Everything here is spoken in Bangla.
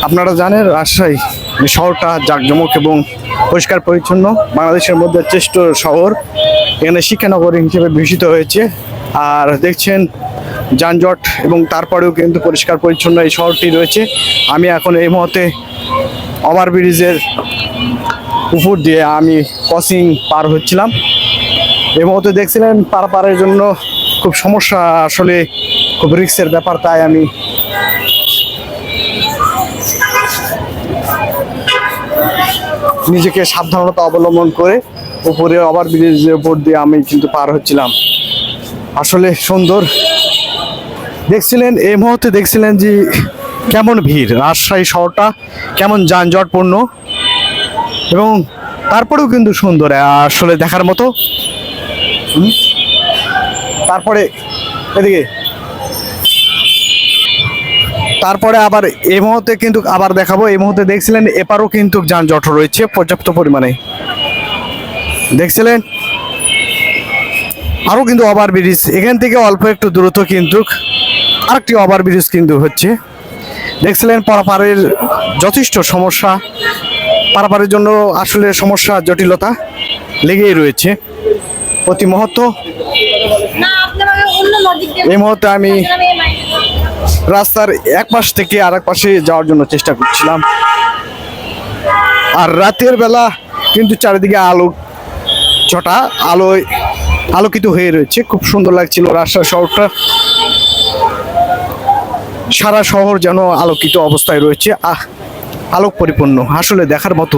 আপনারা জানেন রাজশাহী শহরটা জাঁকজমক এবং পরিষ্কার পরিচ্ছন্ন, বাংলাদেশের মধ্যে শ্রেষ্ঠ শহর। এখানে শিক্ষানগরী হিসেবে ভূষিত হয়েছে। আর দেখছেন যানজট এবং তারপরেও কিন্তু পরিষ্কার পরিচ্ছন্ন এই শহরটি রয়েছে। আমি এখন এই মুহূর্তে ওভারব্রিজের উপর দিয়ে আমি ক্রসিং পার হচ্ছিলাম। এই মুহূর্তে দেখছিলেন পারাপারের জন্য খুব সমস্যা, আসলে খুব রিস্কের ব্যাপার, তাই আমি নিজেকে সাবধানতা অবলম্বন করে উপরে ওভারব্রিজের উপর দিয়ে আমি কিন্তু পার হচ্ছিলাম। আসলে সুন্দর দেখছিলেন, এই মুহূর্তে দেখছিলেন যে কেমন ভিড়, রাজশাহী শহরটা কেমন যানজটপূর্ণ, এবং তারপরেও কিন্তু সুন্দর, আসলে দেখার মতো। তারপরে এদিকে তারপরে আবার এই মুহূর্তে কিন্তু আবার দেখাবো। এই মুহূর্তে দেখছিলেন এপারও কিন্তু যানজট রয়েছে পর্যাপ্ত পরিমাণে, দেখছিলেন। আরও কিন্তু ওভারব্রিজ, এখান থেকে অল্প একটু দূরত্ব কিন্তু আরেকটি ওভারব্রিজ কিন্তু হচ্ছে। দেখছিলেন পারাপারের যথেষ্ট সমস্যা, পারাপারের জন্য আসলে সমস্যা জটিলতা লেগেই রয়েছে প্রতি মুহূর্ত। এই মুহূর্তে আমি রাস্তার এক পাশ থেকে আরেক পাশে যাওয়ার জন্য চেষ্টা করছিলাম। আর রাতের বেলা কিন্তু চারিদিকে আলোয় আলোকিত হয়ে রয়েছে, খুব সুন্দর লাগছিল রাজশাহী শহরটা। সারা শহর যেন আলোকিত অবস্থায় রয়েছে, আলোক পরিপূর্ণ, আসলে দেখার মতো।